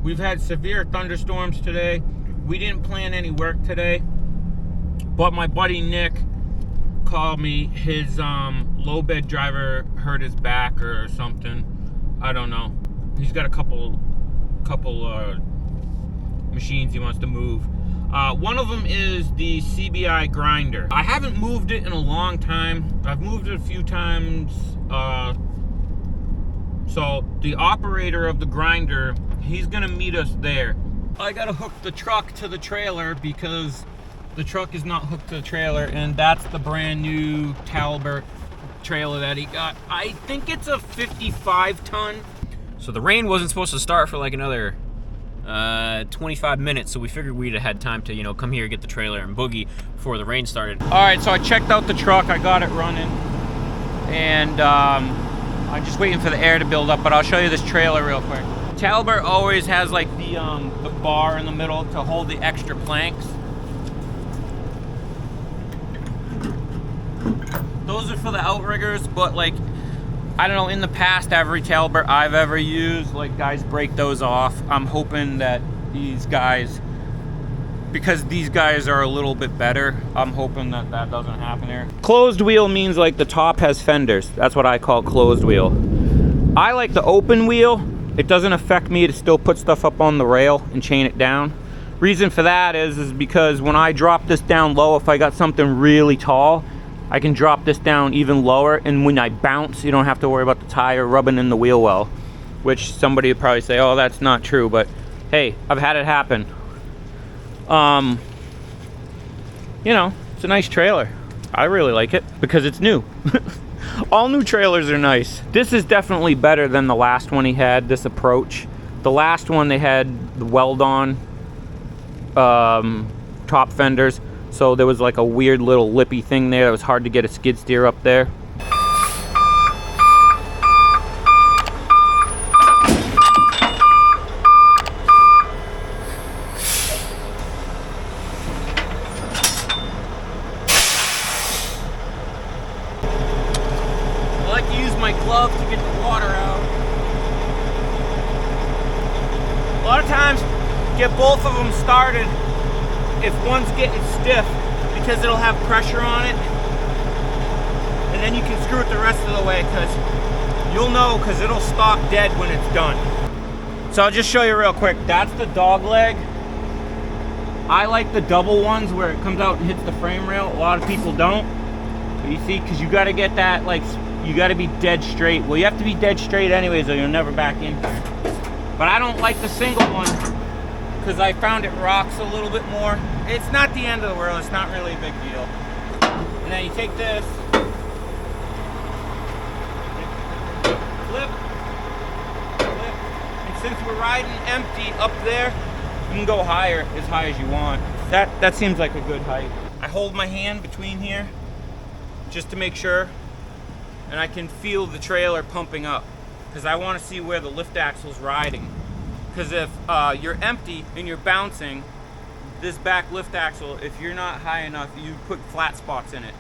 We've had severe thunderstorms today. We didn't plan any work today, but my buddy Nick called me. His low bed driver hurt his back or something. I don't know. He's got a couple machines he wants to move. One of them is the CBI grinder. I haven't moved it in a long time. I've moved it a few times. So the operator of the grinder, he's gonna meet us there. I gotta hook the truck to the trailer because the truck is not hooked to the trailer, and that's the brand new Talbert trailer that he got. I think it's a 55 ton. So the rain wasn't supposed to start for like another 25 minutes, so we figured we'd have had time to, you know, come here, get the trailer and boogie before the rain started. All right, so I checked out the truck, I got it running, and I'm just waiting for the air to build up, but I'll show you this trailer real quick. Talbert always has like the bar in the middle to hold the extra planks. Those are for the outriggers, but like, I don't know, in the past, every Talbert I've ever used, like, guys break those off. I'm hoping that these guys, because these guys are a little bit better, I'm hoping that that doesn't happen here. Closed wheel means like the top has fenders. That's what I call closed wheel. I like the open wheel. It doesn't affect me to still put stuff up on the rail and chain it down. Reason for that is because when I drop this down low, if I got something really tall, I can drop this down even lower, and when I bounce, you don't have to worry about the tire rubbing in the wheel well, which somebody would probably say, oh, that's not true, but hey, I've had it happen. You know, it's a nice trailer. I really like it because it's new. All new trailers are nice. This is definitely better than the last one he had, this approach. The last one, they had the weld-on top fenders. So there was like a weird little lippy thing there. It was hard to get a skid steer up there. I like to use my glove to get the water out. A lot of times, get both of them started if one's getting stiff, because it'll have pressure on it, and then you can screw it the rest of the way, because you'll know, because it'll stop dead when it's done. So I'll just show you real quick. That's the dog leg. I like the double ones where it comes out and hits the frame rail. A lot of people don't. But you see, because you got to get that, like, you got to be dead straight. Well, you have to be dead straight anyways, or you'll never back in here. But I don't like the single one, because I found it rocks a little bit more. It's not the end of the world, it's not really a big deal. And then you take this, flip, flip, and since we're riding empty up there, you can go higher, as high as you want. That seems like a good height. I hold my hand between here, just to make sure, and I can feel the trailer pumping up, because I want to see where the lift axle's riding. Because if you're empty and you're bouncing, this back lift axle, if you're not high enough, you put flat spots in it.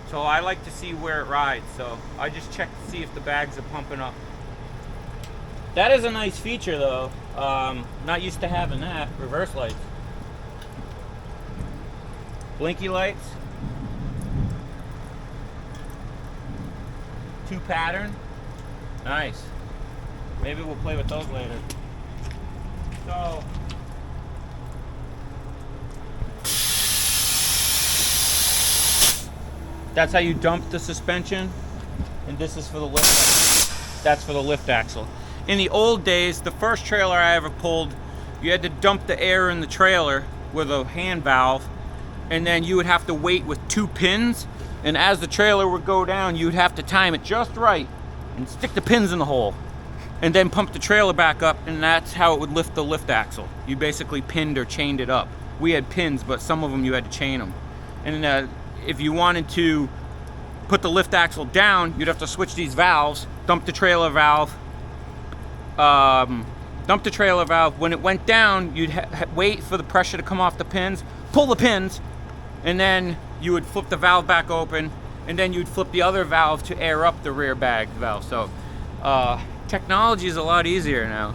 So I like to see where it rides. So I just check to see if the bags are pumping up. That is a nice feature though. Not used to having that. Reverse lights. Blinky lights. 2 pattern. Nice. Maybe we'll play with those later. So, that's how you dump the suspension, and this is for the lift axle. That's for the lift axle. In the old days, the first trailer I ever pulled, you had to dump the air in the trailer with a hand valve, and then you would have to wait with 2 pins, and as the trailer would go down, you'd have to time it just right and stick the pins in the hole, and then pump the trailer back up, and that's how it would lift the lift axle. You basically pinned or chained it up. We had pins, but some of them you had to chain them. And if you wanted to put the lift axle down, you'd have to switch these valves, dump the trailer valve. When it went down, you'd wait for the pressure to come off the pins, pull the pins, and then you would flip the valve back open, and then you'd flip the other valve to air up the rear bag valve. So technology is a lot easier now.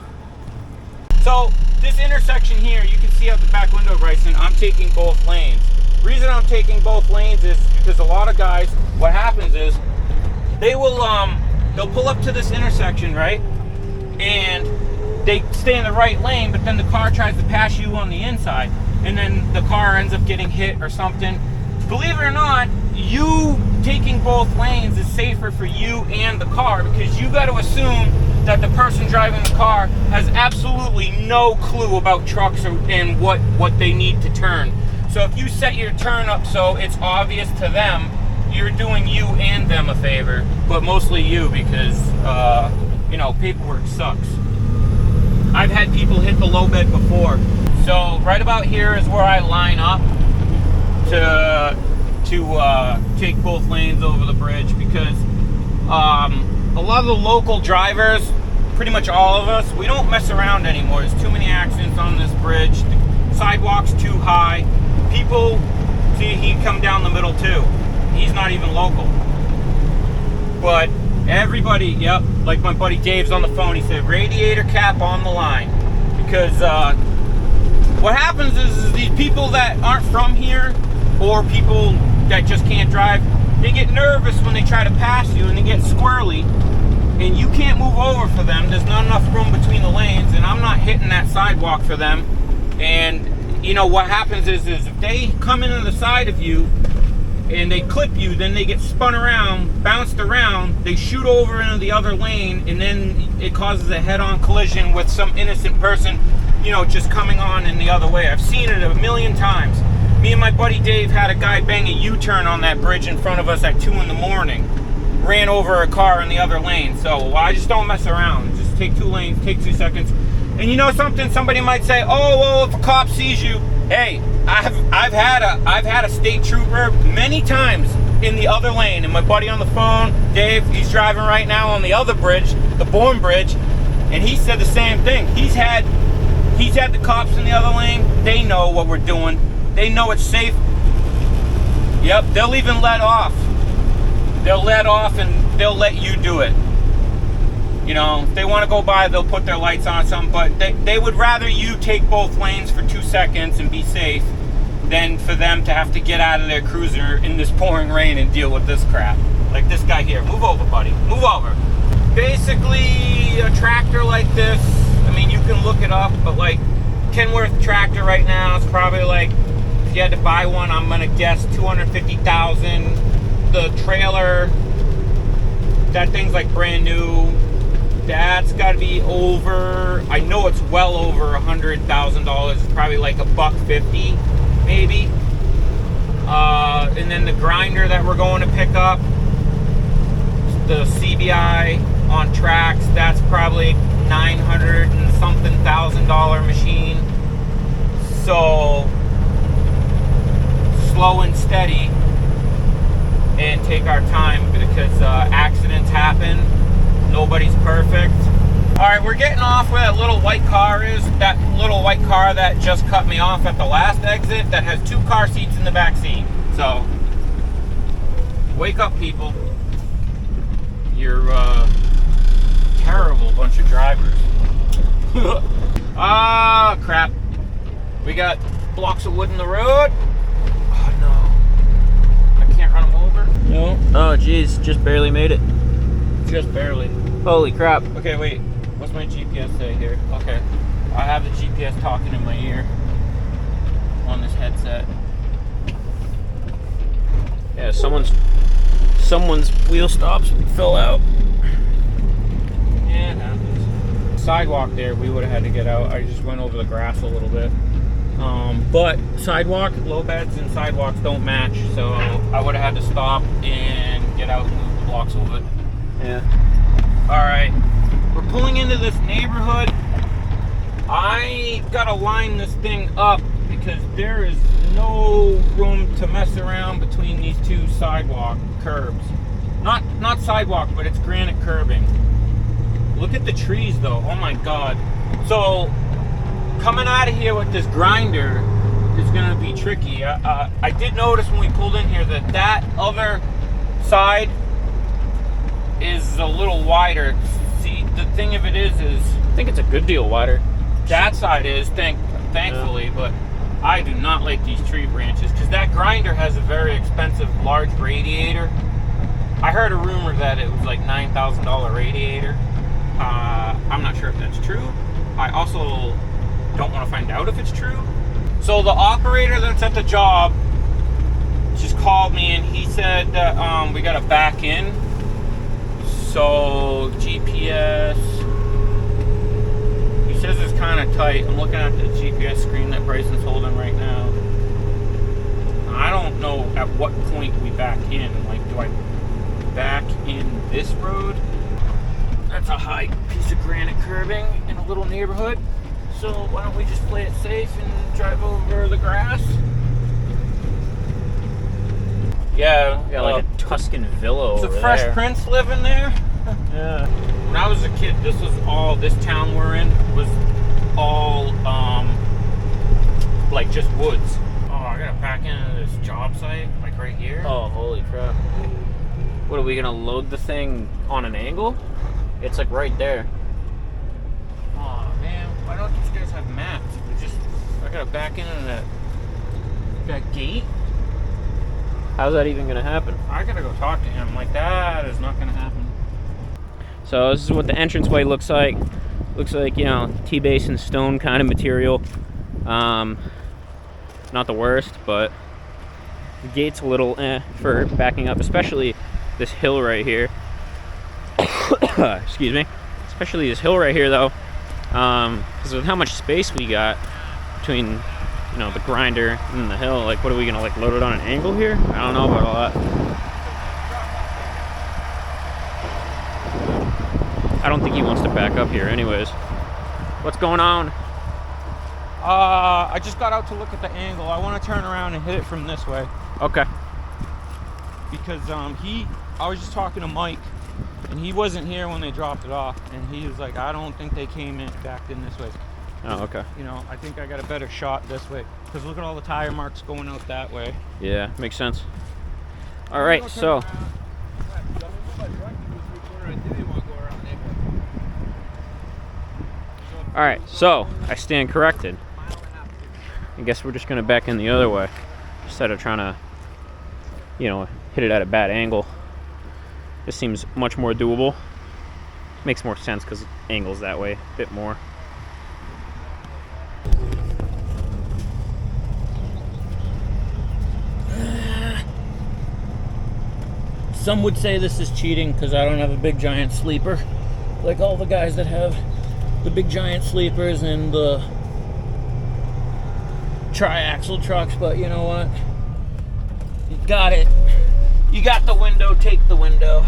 So So this intersection here, you can see out the back window, Bryson, I'm taking both lanes. Reason I'm taking both lanes is because a lot of guys, what happens is they will they'll pull up to this intersection, right? And they stay in the right lane, but then the car tries to pass you on the inside, and then the car ends up getting hit or something. Believe it or not, you taking both lanes is safer for you and the car, because you got to assume that the person driving the car has absolutely no clue about trucks and what they need to turn. So if you set your turn up so it's obvious to them, you're doing you and them a favor, but mostly you, because you know, paperwork sucks. I've had people hit the low bed before. So right about here is where I line up to take both lanes over the bridge, because a lot of the local drivers, pretty much all of us, we don't mess around anymore. There's too many accidents on this bridge. The sidewalk's too high. People, see, he come down the middle too. He's not even local. But everybody, yep, like my buddy Dave's on the phone, he said radiator cap on the line. Because what happens is these people that aren't from here, or people that just can't drive, they get nervous when they try to pass you, and they get squirrely, and you can't move over for them. There's not enough room between the lanes, and I'm not hitting that sidewalk for them. And you know what happens is if they come into the side of you and they clip you, then they get spun around, bounced around, they shoot over into the other lane, and then it causes a head-on collision with some innocent person, you know, just coming on in the other way. I've seen it a million times. Me and my buddy Dave had a guy bang a U-turn on that bridge in front of us at 2 in the morning. Ran over a car in the other lane. So I just don't mess around. Just take 2 lanes, take 2 seconds. And you know something? Somebody might say, "Oh, well, if a cop sees you," hey, I've had a state trooper many times in the other lane. And my buddy on the phone, Dave, he's driving right now on the other bridge, the Bourne Bridge, and he said the same thing. He's had the cops in the other lane. They know what we're doing. They know it's safe. Yep, they'll even let off. They'll let off and they'll let you do it. You know, if they want to go by, they'll put their lights on or something, but they would rather you take both lanes for 2 seconds and be safe than for them to have to get out of their cruiser in this pouring rain and deal with this crap. Like this guy here. Move over, buddy. Move over. Basically, a tractor like this, I mean, you can look it up, but like Kenworth tractor right now, it's probably like, if you had to buy one, I'm gonna guess $250,000. The trailer, that thing's like brand new. That's got to be over, I know it's well over $100,000. It's probably like $150, maybe. And then the grinder that we're going to pick up, the CBI on tracks, that's probably $900 and something thousand machine. So slow and steady, and take our time, because accidents happen. Nobody's perfect. All right, we're getting off where that little white car is. That little white car that just cut me off at the last exit, that has 2 car seats in the back seat. So, wake up, people. You're terrible bunch of drivers. Ah, crap. We got blocks of wood in the road. Oh, no. I can't run them over. No. Oh, geez, just barely made it. Just barely. Holy crap. Okay, wait. What's my GPS say here? Okay. I have the GPS talking in my ear on this headset. Yeah, someone's wheel stops fell out. Yeah, it happens. Sidewalk there, we would have had to get out. I just went over the grass a little bit. But sidewalk, low beds and sidewalks don't match, so I would have had to stop and get out and move the blocks a little bit. Yeah. Alright, we're pulling into this neighborhood. I gotta line this thing up because there is no room to mess around between these 2 sidewalk curbs. Not sidewalk, but it's granite curbing. Look at the trees though, oh my god. So, coming out of here with this grinder is gonna be tricky. I did notice when we pulled in here that other side is a little wider. See, the thing of it is I think it's a good deal wider. That side is, thankfully, but I do not like these tree branches because that grinder has a very expensive large radiator. I heard a rumor that it was like $9,000 radiator. I'm not sure if that's true. I also don't want to find out if it's true. So the operator that's at the job just called me and he said that we got to back in. So GPS, he says it's kind of tight. I'm looking at the GPS screen that Bryson's holding right now. I don't know at what point we back in. Like, do I back in this road? That's a high piece of granite curbing in a little neighborhood. So why don't we just play it safe and drive over the grass? Yeah, like a Tuscan villa over there. The Fresh Prince living there. Yeah. When I was a kid, this town we're in was all like just woods. Oh, I gotta back into this job site, like right here. Oh, holy crap. What, are we gonna load the thing on an angle? It's like right there. Oh man, why don't these guys have maps? I gotta back into that gate. How's that even gonna happen? I gotta go talk to him. Like, that is not gonna happen. So this is what the entranceway looks like. Looks like, you know, T-basin stone kind of material. Not the worst, but the gate's a little for backing up, especially this hill right here. Excuse me. Especially this hill right here, though, because of how much space we got between, you know, the grinder and the hill. Like, what are we gonna, like, load it on an angle here? I don't know about all that. I don't think he wants to back up here anyways. What's going on? I just got out to look at the angle. I want to turn around and hit it from this way. Okay. Because I was just talking to Mike, and he wasn't here when they dropped it off, and he was like, I don't think they came in back in this way. Oh, okay. You know, I think I got a better shot this way. Because look at all the tire marks going out that way. Yeah, makes sense. All right, so. All right, so I stand corrected. I guess we're just gonna back in the other way instead of trying to, you know, hit it at a bad angle. This seems much more doable. Makes more sense because angles that way a bit more. Some would say this is cheating because I don't have a big giant sleeper like all the guys that have the big giant sleepers and the tri-axle trucks, but you know what? You got it. You got the window, take the window.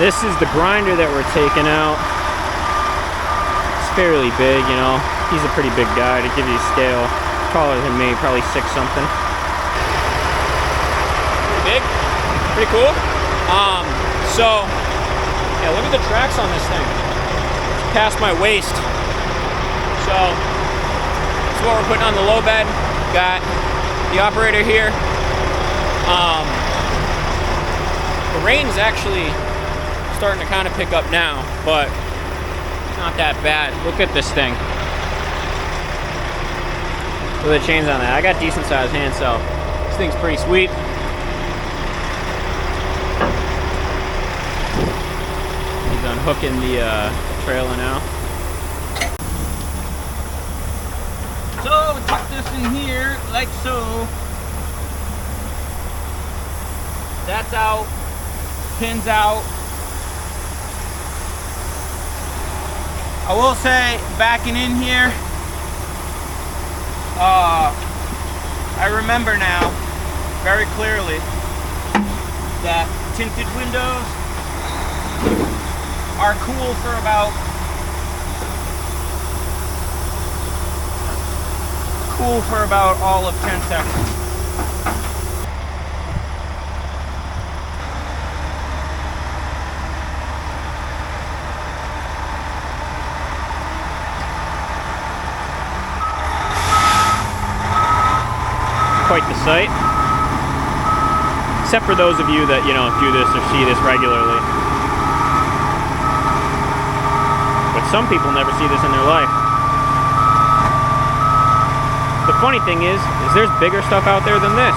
This is the grinder that we're taking out. It's fairly big, you know. He's a pretty big guy to give you a scale. Taller than me, probably 6 something. Pretty big? Pretty cool. So, yeah, look at the tracks on this thing. It's past my waist. So, that's what we're putting on the low bed. Got the operator here. The rain's actually starting to kind of pick up now, but it's not that bad. Look at this thing. Look at the chains on that. I got decent sized hands, so this thing's pretty sweet. He's unhooking the trailer now. So we tuck this in here like so. That's out. Pins out. I will say, backing in here, I remember now very clearly that tinted windows are cool for about all of 10 seconds. Quite the sight. Except for those of you that, you know, do this or see this regularly. But some people never see this in their life. The funny thing is there's bigger stuff out there than this.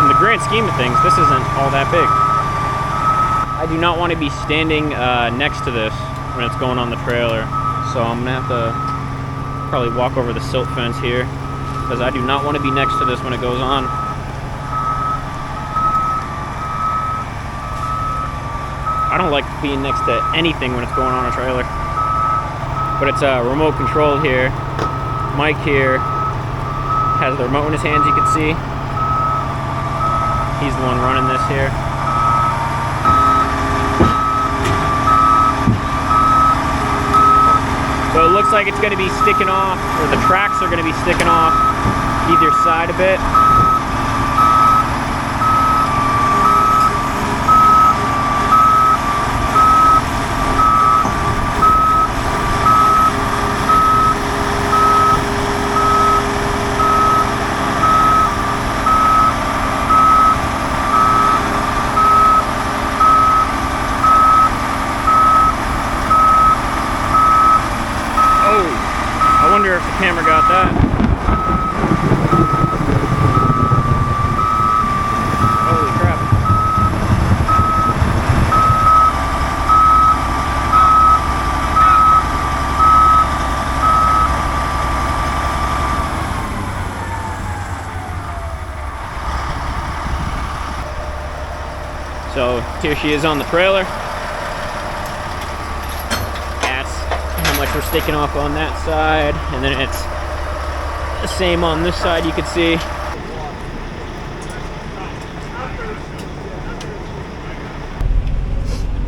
In the grand scheme of things, this isn't all that big. I do not want to be standing next to this when it's going on the trailer. So I'm gonna have to probably walk over the silt fence here, because I do not want to be next to this when it goes on. I don't like being next to anything when it's going on a trailer. But it's remote controlled here. Mike here has the remote in his hands, you can see. He's the one running this here. So it looks like it's going to be sticking off, or the tracks are going to be sticking off either side a bit. I wonder if the camera got that. Holy crap. So here she is on the trailer. How much we're sticking off on that side, and then it's the same on this side, you can see.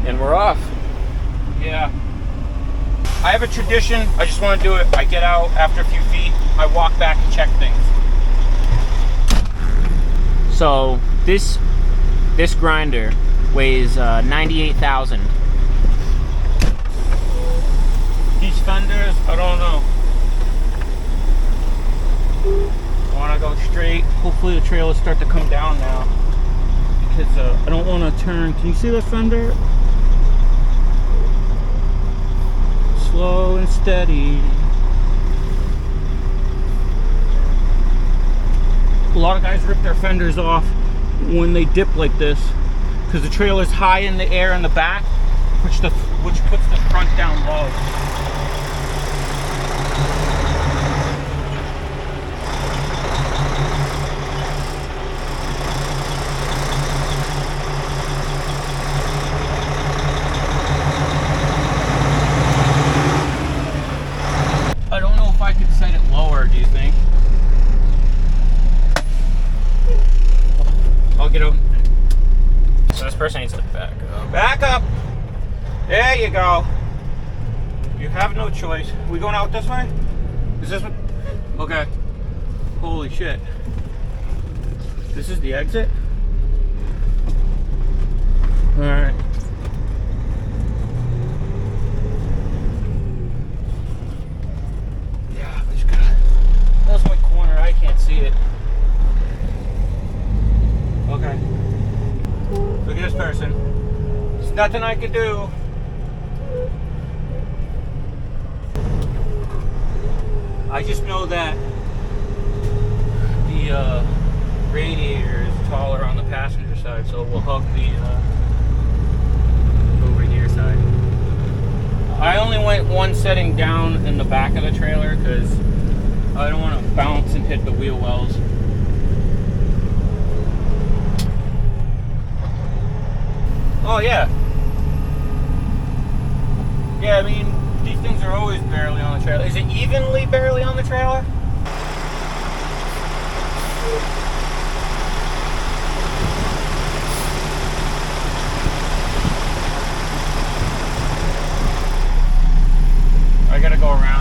And we're off. Yeah. I have a tradition. I just want to do it. I get out after a few feet. I walk back and check things. So this grinder weighs 98,000. These fenders, I don't know. I want to go straight. Hopefully the trailers start to come down now, because I don't want to turn. Can you see the fender? Slow and steady. A lot of guys rip their fenders off when they dip like this, because the trailer's high in the air in the back, which puts the front down low. I don't know if I could set it lower, do you think? I'll get over. So this person needs to back up. Back up! There you go. You have no choice. We going out this way? Is this what? Okay. Holy shit. This is the exit? Alright. Yeah, I just gotta. That's my corner. I can't see it. Okay. Look at this person. There's nothing I can do. I just know that the radiator is taller on the passenger side, so it will hug the over here side. I only went one setting down in the back of the trailer because I don't want to bounce and hit the wheel wells. Oh yeah. Yeah, I mean, these things are always barely on the trailer. Is it evenly barely on the trailer? I gotta go around.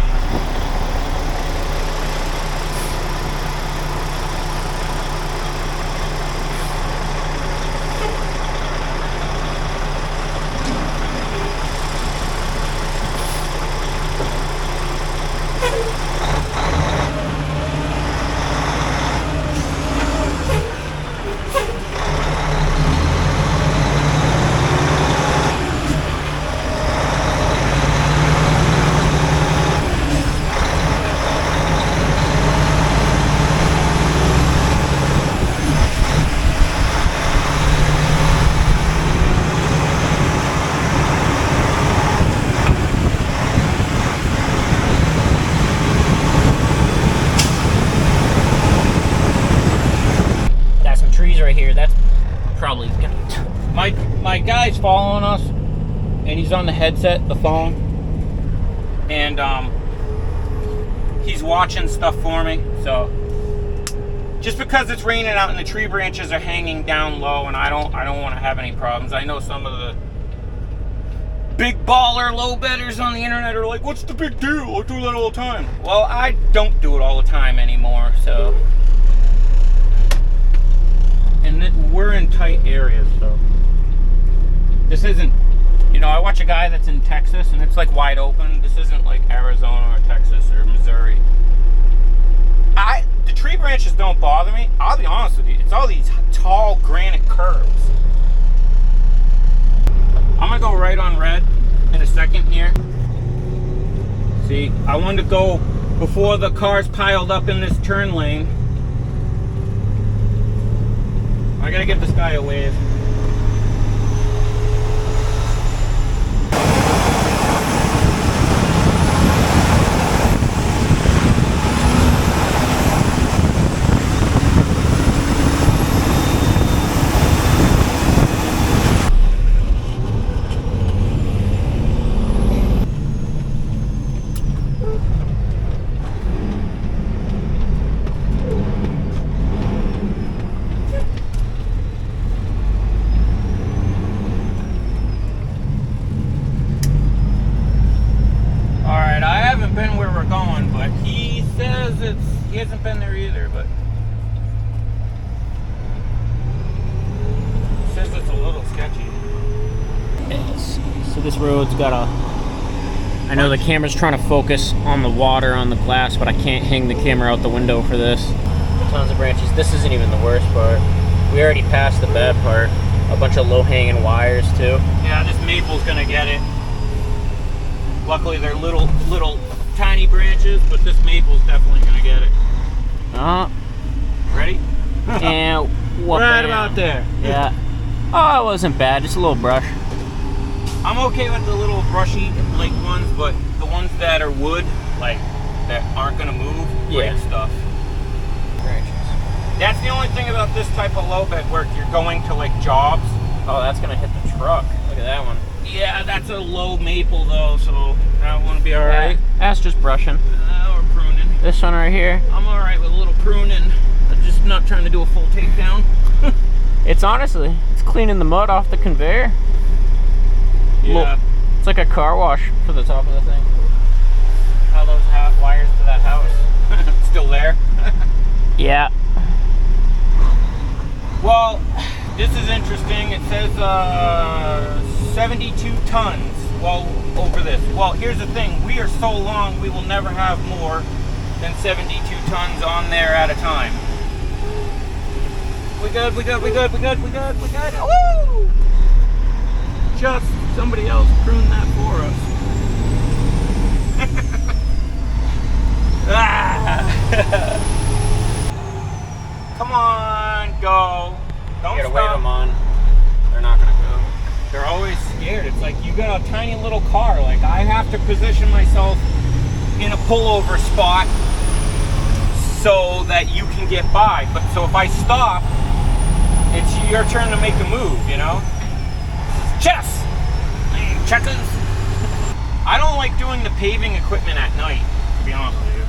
Right here, that's probably gonna... My guy's following us, and he's on the headset, the phone, and he's watching stuff for me. So just because it's raining out and the tree branches are hanging down low, and I don't want to have any problems. I know some of the big baller low bedders on the internet are like, "What's the big deal? I do that all the time." Well, I don't do it all the time anymore, so. And we're in tight areas, so this isn't, you know, I watch a guy that's in Texas and it's like wide open. This isn't like Arizona or Texas or Missouri. The tree branches don't bother me. I'll be honest with you, it's all these tall granite curves. I'm gonna go right on red in a second here. See, I wanted to go before the cars piled up in this turn lane. I gotta give this guy a wave. Been where we're going, but he says he hasn't been there either, but he says it's a little sketchy. Yes. So this road's got I know the camera's trying to focus on the water on the glass, but I can't hang the camera out the window for this. Tons of branches. This isn't even the worst part. We already passed the bad part. A bunch of low-hanging wires too. Yeah, this maple's gonna get it. Luckily they're little tiny branches, but this maple's definitely gonna get it. Ready? And right about there. Yeah. Oh, it wasn't bad, just a little brush. I'm okay with the little brushy like ones, but the ones that are wood, like that aren't gonna move, break stuff. Branches. That's the only thing about this type of low bed work. You're going to like jobs. Oh, that's gonna hit the truck. Look at that one. Yeah, that's a low maple though, so that won't be alright. That's just brushing. Or pruning. This one right here. I'm alright with a little pruning. I'm just not trying to do a full takedown. It's honestly, it's cleaning the mud off the conveyor. Yeah. It's like a car wash for the top of the thing. How those wires to that house? Still there? Yeah. Well, This is interesting. It says 72 tons. Well, over this. Well, here's the thing. We are so long, we will never have more than 72 tons on there at a time. We good, we good, we good, we good, we good, we good. Woo! Just somebody else pruned that for us. Come on, go. Don't You gotta stop. wave them on. They're not gonna go. They're always scared. It's like you got a tiny little car. Like I have to position myself in a pullover spot so that you can get by. But so if I stop, it's your turn to make a move, you know? Chess! Checkers! I don't like doing the paving equipment at night, to be honest with you.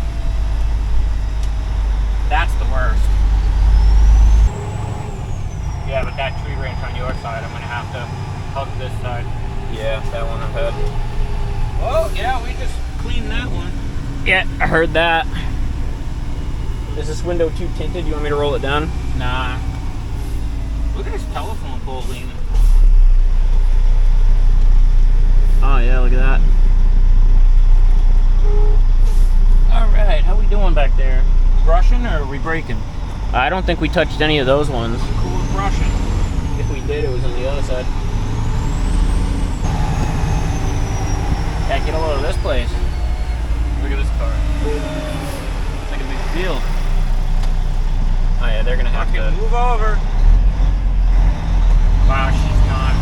That's the worst. Yeah, but that tree branch on your side, I'm gonna have to hug this side. Yeah, that one I've had. Oh, yeah, we just cleaned that one. Yeah, I heard that. Is this window too tinted? You want me to roll it down? Nah. Look at this telephone pole leaning. Oh yeah, look at that. Alright, how we doing back there? Brushing or are we breaking? I don't think we touched any of those ones. Cool with brushing. If we did, it was on the other side. Yeah, get a load of this place. Look at this car. It's like a big field. Oh yeah, they're gonna have to move over. Wow, she's not.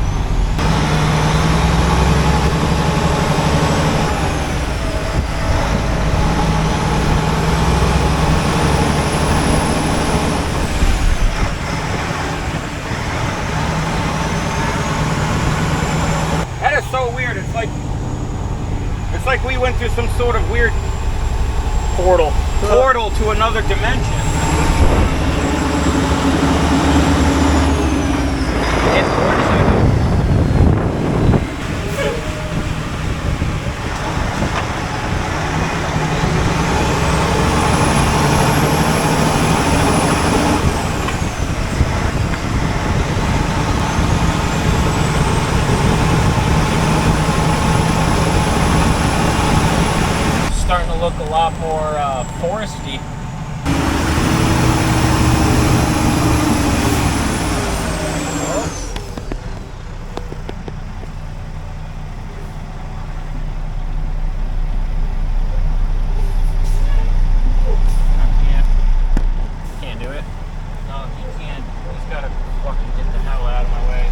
That is so weird. It's like we went through some sort of weird portal to another dimension. It's motorcycle. Starting to look a lot more foresty. Can't do it. No, he can't. He's gotta fucking get the hell out of my way.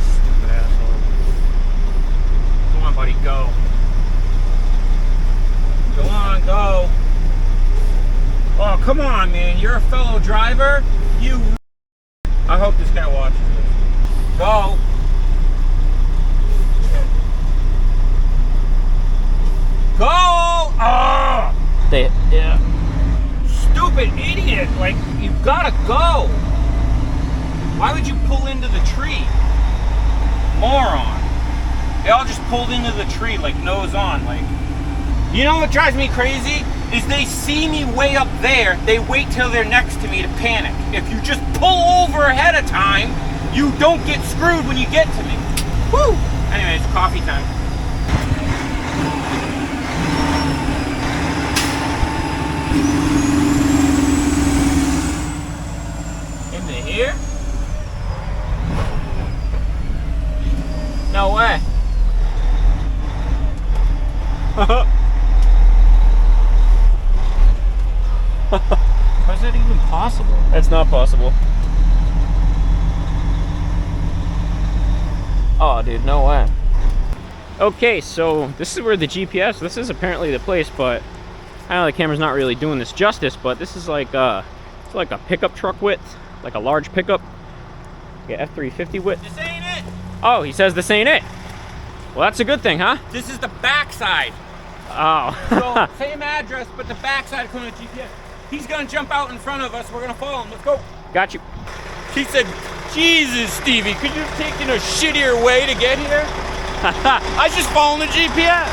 Stupid asshole. Come on, buddy, go. Go on, go. Oh, come on, man. You're a fellow driver. You. I hope this guy watches this. Go. Go! Oh! Yeah. Stupid idiot! Like, you gotta go! Why would you pull into the tree? Moron. They all just pulled into the tree, like, nose on. Like, you know what drives me crazy? Is they see me way up there, they wait till they're next to me to panic. If you just pull over ahead of time, you don't get screwed when you get to me. Woo! Anyways, coffee time. Into here? No way. How is that even possible? That's not possible. Oh, dude, no way. Okay, so this is where the GPS, this is apparently the place, but I know the camera's not really doing this justice, but this is like it's like a pickup truck width, like a large pickup. Yeah, F-350 width. This ain't it. Oh, he says this ain't it. Well, that's a good thing, huh? This is the backside. Oh. So, same address, but the backside according to GPS. He's gonna jump out in front of us. We're gonna follow him. Let's go. Got you. He said, Jesus, Stevie, could you have taken a shittier way to get here? I was just following the GPS.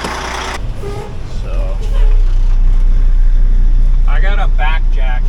So, I got a back jack.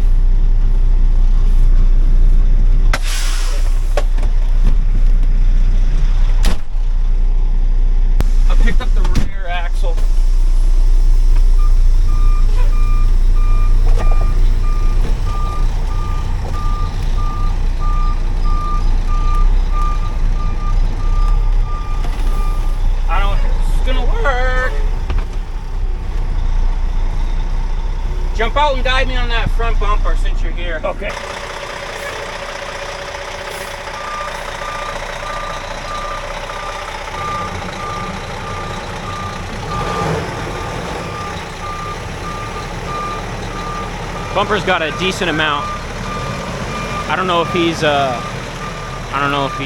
Jump out and guide me on that front bumper since you're here. Okay. Bumper's got a decent amount. I don't know if he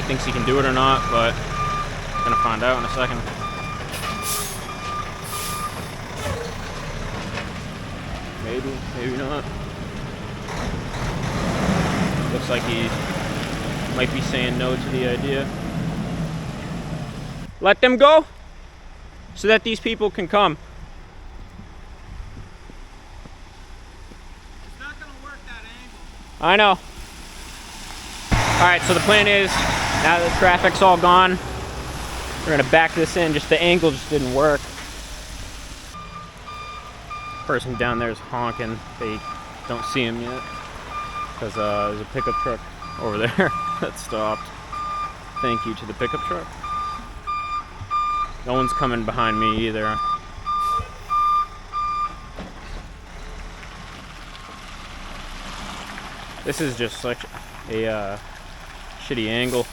thinks he can do it or not, but I'm gonna find out in a second. Maybe not. Looks like he might be saying no to the idea. Let them go so that these people can come. It's not gonna work that angle. I know. All right, so the plan is, now that the traffic's all gone, we're gonna back this in. Just the angle just didn't work. Person down there is honking. They don't see him yet because there's a pickup truck over there that stopped. Thank you to the pickup truck. No one's coming behind me either. This is just such a shitty angle.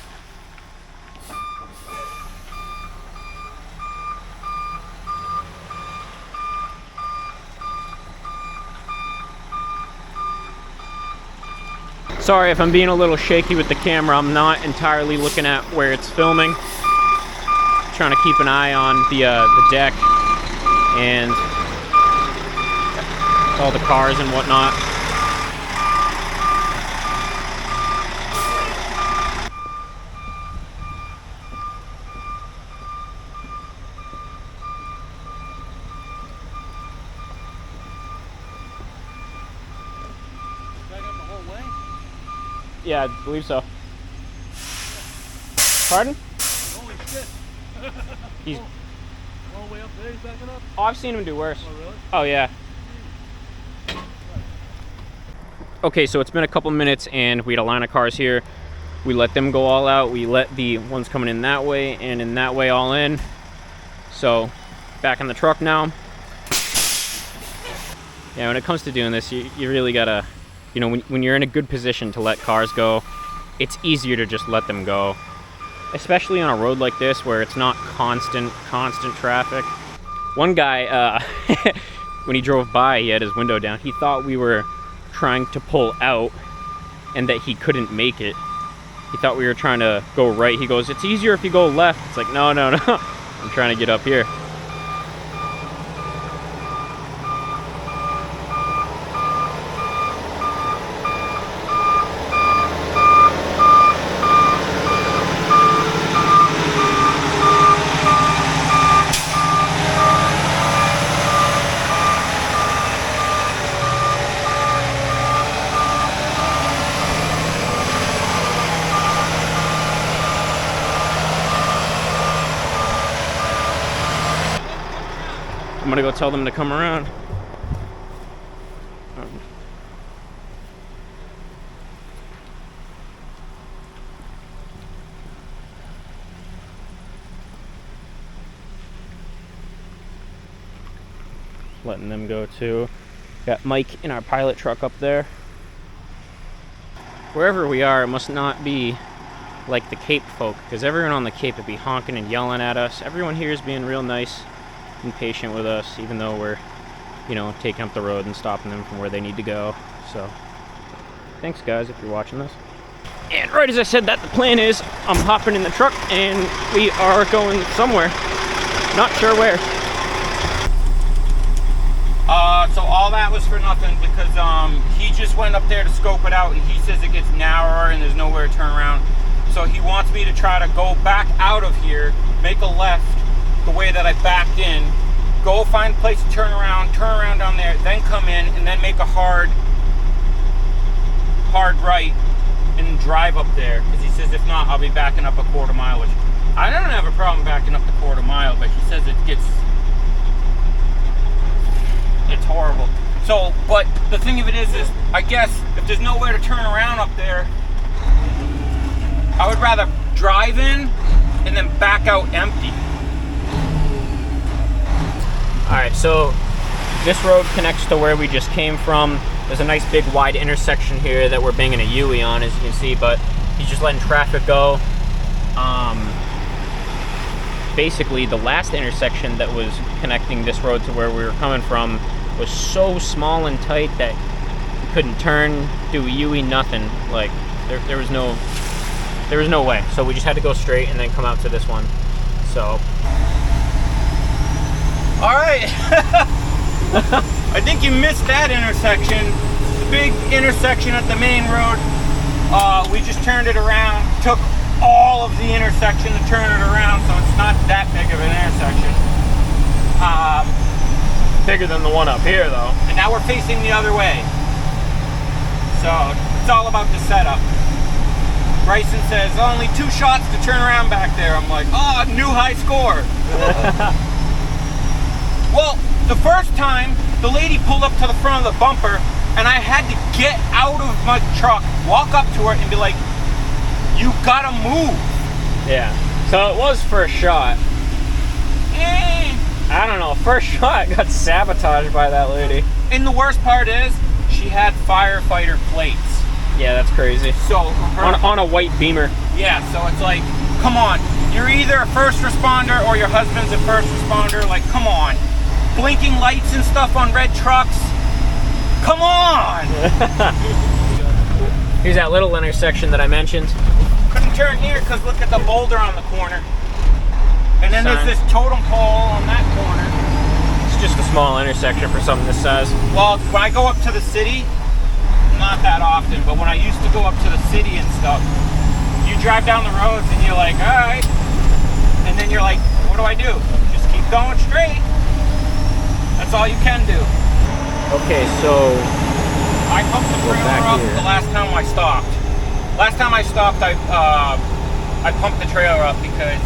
Sorry if I'm being a little shaky with the camera. I'm not entirely looking at where it's filming. Trying to keep an eye on the deck and all the cars and whatnot. Yeah, I believe so. Pardon? Holy shit. He's All the way up there, he's backing up? Oh, I've seen him do worse. Oh, really? Oh, yeah. Okay, so it's been a couple minutes and we had a line of cars here. We let them go all out. We let the ones coming in that way and in that way all in. So, back in the truck now. Yeah, when it comes to doing this, you really gotta, you know, when you're in a good position to let cars go, it's easier to just let them go. Especially on a road like this where it's not constant traffic. One guy, when he drove by, he had his window down. He thought we were trying to pull out and that he couldn't make it. He thought we were trying to go right. He goes, it's easier if you go left. It's like, no. I'm trying to get up here. I'm gonna go tell them to come around. Letting them go too. Got Mike in our pilot truck up there. Wherever we are, it must not be like the Cape folk, because everyone on the Cape would be honking and yelling at us. Everyone here is being real nice and patient with us, even though we're, you know, taking up the road and stopping them from where they need to go. So, thanks guys if you're watching this. And right as I said that, the plan is I'm hopping in the truck and we are going somewhere. Not sure where. So all that was for nothing because he just went up there to scope it out and he says it gets narrower and there's nowhere to turn around. So he wants me to try to go back out of here, make a left the way that I backed in, go find a place to turn around down there, then come in and then make a hard right and drive up there, because he says if not I'll be backing up a quarter mile, which I don't have a problem backing up the quarter mile, but he says it's horrible. So, but the thing of it is I guess if there's nowhere to turn around up there, I would rather drive in and then back out empty. Alright, so this road connects to where we just came from. There's a nice big wide intersection here that we're banging a Yui on, as you can see, but he's just letting traffic go. Basically, the last intersection that was connecting this road to where we were coming from was so small and tight that we couldn't turn, do a Yui, nothing. Like, there was no way. So we just had to go straight and then come out to this one. So. All right. I think you missed that intersection. The big intersection at the main road. We just turned it around, took all of the intersection to turn it around, so it's not that big of an intersection. Bigger than the one up here, though. And now we're facing the other way. So it's all about the setup. Bryson says, only 2 shots to turn around back there. I'm like, oh, new high score. Well, the first time, the lady pulled up to the front of the bumper, and I had to get out of my truck, walk up to her, and be like, you gotta move. Yeah. So it was first shot. I don't know. First shot got sabotaged by that lady. And the worst part is, she had firefighter plates. Yeah, that's crazy. So on a white Beamer. Yeah, so it's like, come on. You're either a first responder or your husband's a first responder. Like, come on. Blinking lights and stuff on red trucks. Come on! Here's that little intersection that I mentioned. Couldn't turn here because look at the boulder on the corner. And then there's this totem pole on that corner. It's just a small intersection for something this size. Well, when I go up to the city, not that often, but when I used to go up to the city and stuff, you drive down the roads and you're like, all right. And then you're like, what do I do? Just keep going straight. That's all you can do. Okay, so I pumped the trailer up the last time I stopped. Last time I stopped, I pumped the trailer up because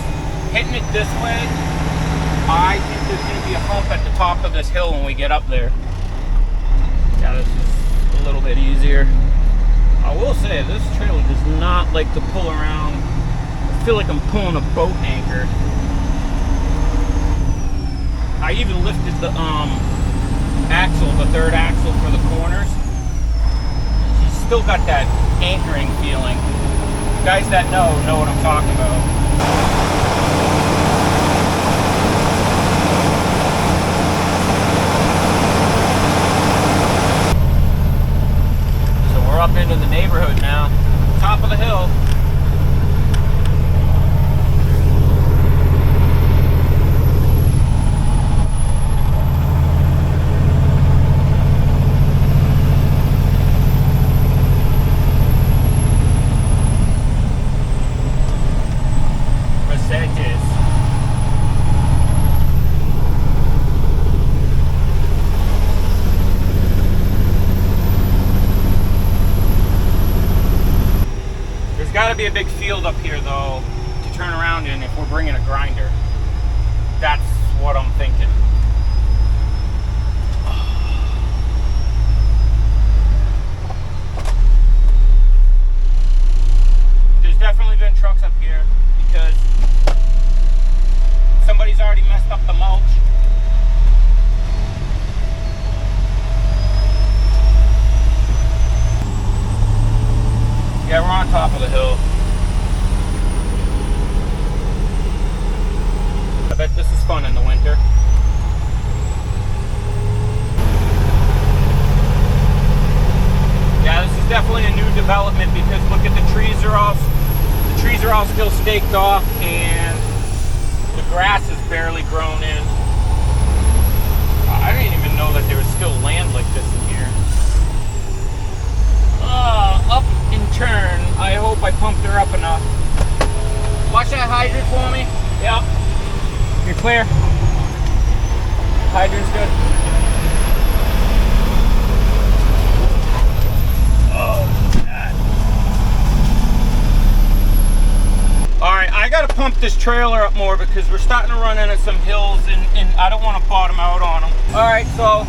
hitting it this way, I think there's going to be a hump at the top of this hill when we get up there. Yeah, this is a little bit easier. I will say, this trailer does not like to pull around. I feel like I'm pulling a boat anchor. I even lifted the axle, the third axle for the corners. She's still got that anchoring feeling. Guys that know what I'm talking about. So we're up into the neighborhood now. Top of the hill. Be a big field up here though to turn around in if we're bringing a grinder. That's what I'm thinking. There's definitely been trucks up here because somebody's already messed up the mulch. Yeah, we're on top of the hill. I bet this is fun in the winter. Yeah, this is definitely a new development because look at the trees are all still staked off and the grass is barely grown in. I didn't even know that there was still land like this in here. Up and turn. I hope I pumped her up enough. Watch that hydrant for me. Yep. You're clear. Hydrant's good. Oh, God. Alright, I gotta pump this trailer up more because we're starting to run into some hills and I don't want to bottom out on them. Alright, so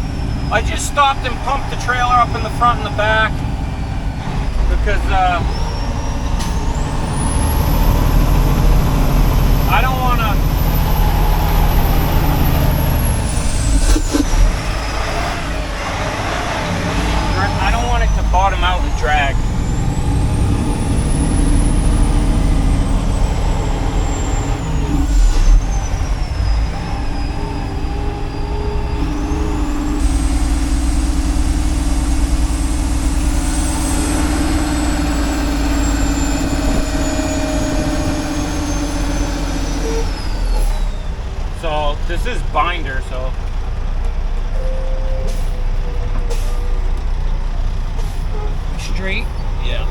I just stopped and pumped the trailer up in the front and the back. Because I don't want to This is binder, so. Straight? Yeah.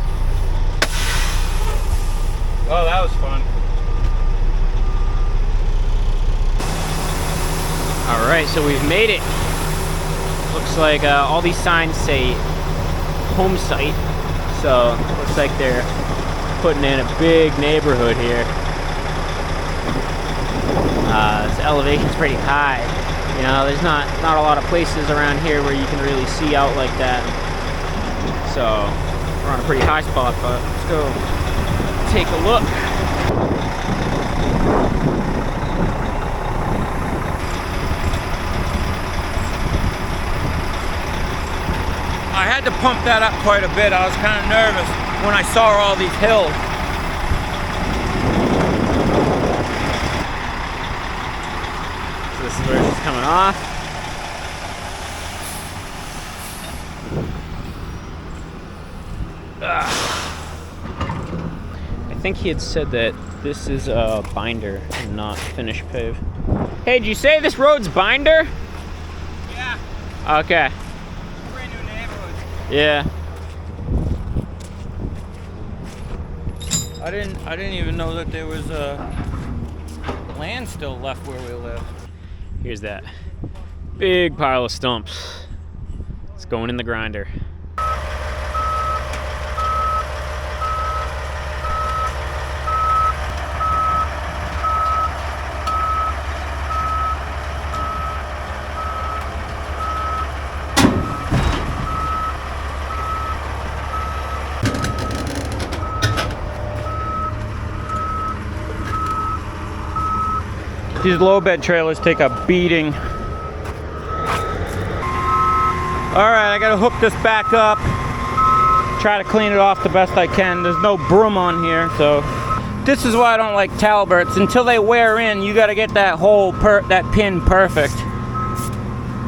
Oh, that was fun. All right, so we've made it. Looks like all these signs say home site. So looks like they're putting in a big neighborhood here. This elevation's pretty high. You know, there's not a lot of places around here where you can really see out like that. So we're on a pretty high spot, but let's go take a look. I had to pump that up quite a bit. I was kind of nervous when I saw all these hills. So this is where it's coming off. I think he had said that this is a binder and not finish pave. Hey, did you say this road's binder? Yeah. Okay. Brand new neighborhood. Yeah. I didn't even know that there was land still left where we live. Here's that big pile of stumps. It's going in the grinder. These low bed trailers take a beating. All right, I gotta hook this back up. Try to clean it off the best I can. There's no broom on here, so. This is why I don't like Talberts. Until they wear in, you gotta get that hole, that pin perfect.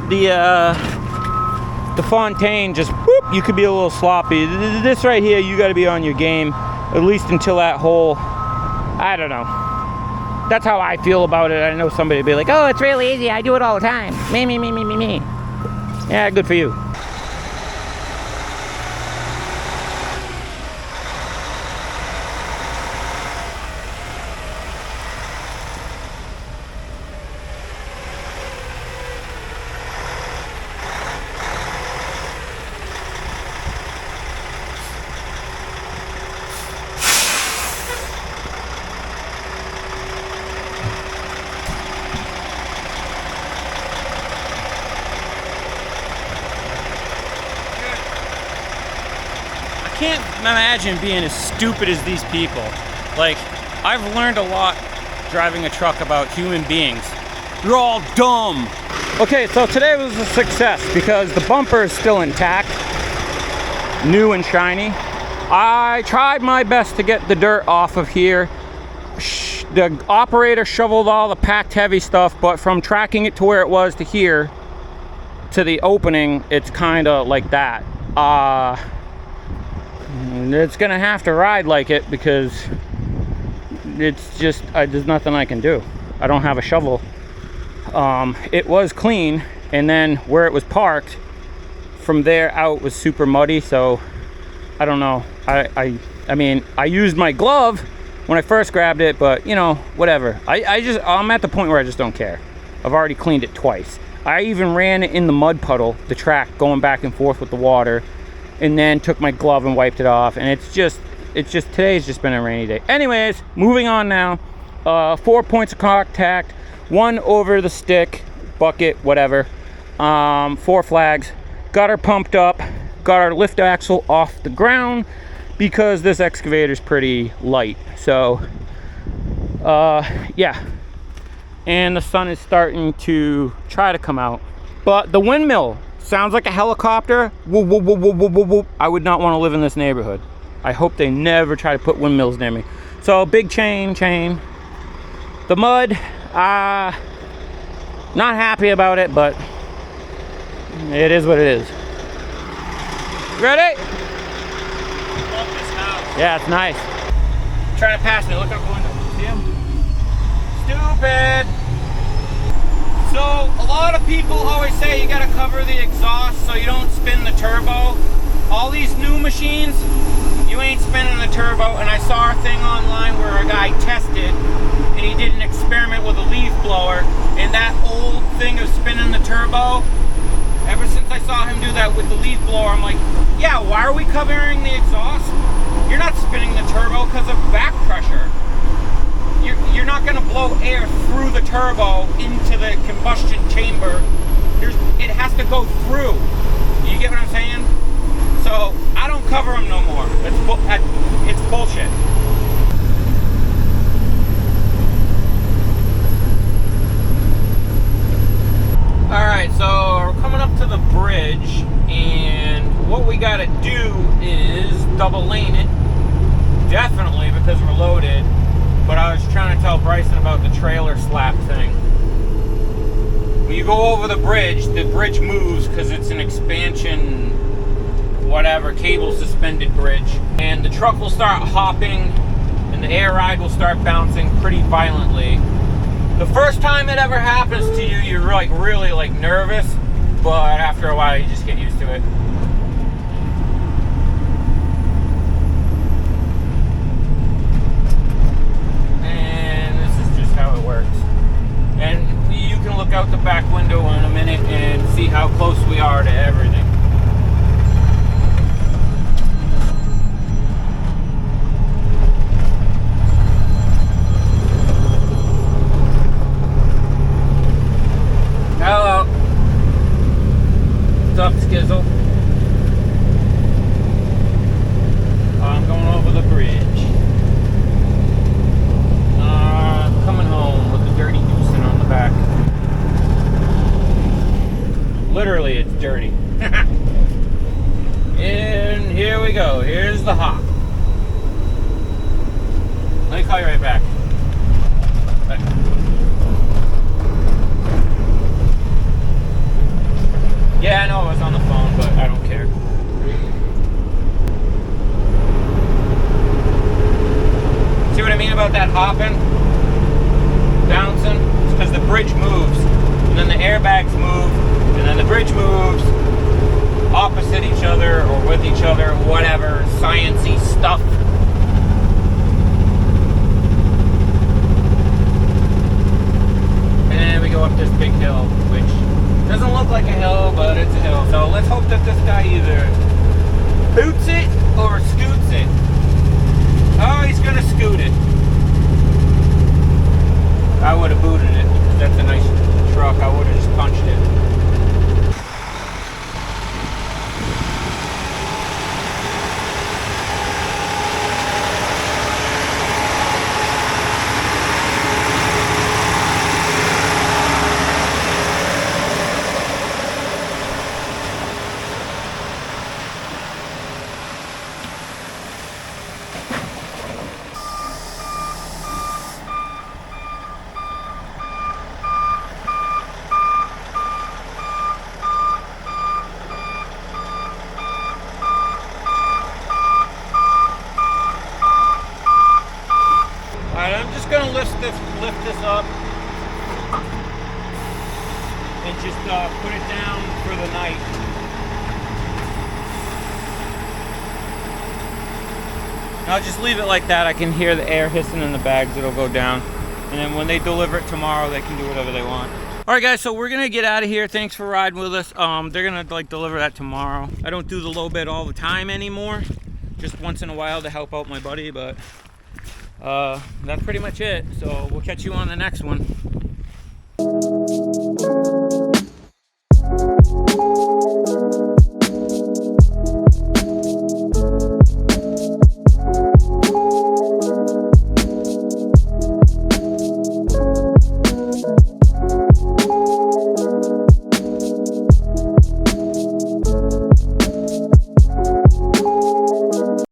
The Fontaine just, whoop, you could be a little sloppy. This right here, you gotta be on your game, at least until that hole, I don't know. That's how I feel about it. I know somebody will be like, oh, it's really easy. I do it all the time. Me. Yeah, good for you. I can't imagine being as stupid as these people. Like, I've learned a lot driving a truck about human beings. You're all dumb. Okay, so today was a success because the bumper is still intact, new and shiny. I tried my best to get the dirt off of here. The operator shoveled all the packed heavy stuff, but from tracking it to where it was to here, to the opening, it's kind of like that. It's gonna have to ride like it because it's just, there's nothing I can do. I don't have a shovel. It was clean, and then where it was parked, from there out was super muddy, so I don't know. I mean, I used my glove when I first grabbed it, but you know, whatever. I'm at the point where I just don't care. I've already cleaned it twice. I even ran it in the mud puddle, the track, going back and forth with the water, and then took my glove and wiped it off, and it's just today's just been a rainy day. Anyways, moving on now. 4 points of contact, 1 over the stick, bucket, whatever. 4 flags. Got her pumped up, got our lift axle off the ground because this excavator's pretty light. So, yeah. And the sun is starting to try to come out. But the windmill sounds like a helicopter. Whoop, whoop, whoop, whoop, whoop, whoop. I would not want to live in this neighborhood. I hope they never try to put windmills near me. So, big chain. The mud, not happy about it, but it is what it is. Ready? Love this house. Yeah, it's nice. Trying to pass me. Look out the window. See him? Stupid. So a lot of people always say you gotta cover the exhaust so you don't spin the turbo. All these new machines, you ain't spinning the turbo. And I saw a thing online where a guy tested and he did an experiment with a leaf blower, and that old thing of spinning the turbo, ever since I saw him do that with the leaf blower, I'm like, yeah, why are we covering the exhaust? You're not spinning the turbo because of back pressure. You're not going to blow air through the turbo into the combustion chamber. It has to go through. You get what I'm saying? So I don't cover them no more. It's bullshit. Alright, so we're coming up to the bridge, and what we got to do is double lane it. Definitely, because we're loaded. But I was trying to tell Bryson about the trailer slap thing. When you go over the bridge moves because it's an expansion, whatever, cable suspended bridge. And the truck will start hopping and the air ride will start bouncing pretty violently. The first time it ever happens to you, you're like really like nervous, but after a while you just get used to it. How it works. And you can look out the back window in a minute and see how close we are to everything. Hello. What's up, Skizzle? I'm going over the bridge. Coming home with the dirty Doosan on the back. Literally, it's dirty. And here we go. Here's the hop. Let me call you right back. Bye. Yeah, I know I was on the phone, but I don't care. See what I mean about that hopping? Bouncing? It's because the bridge moves, and then the airbags move, and then the bridge moves opposite each other or with each other, whatever, science-y stuff. And then we go up this big hill, which doesn't look like a hill, but it's a hill. So let's hope that this guy either boots it or scoots it. Oh, he's gonna scoot it. I would have booted it because that's a nice truck. I would have just punched it. I'm just gonna lift this up and just put it down for the night. And I'll just leave it like that. I can hear the air hissing in the bags. It'll go down, and then when they deliver it tomorrow, they can do whatever they want. All right, guys. So we're gonna get out of here. Thanks for riding with us. They're gonna like deliver that tomorrow. I don't do the low bed all the time anymore. Just once in a while to help out my buddy, but. That's pretty much it. So we'll catch you on the next one.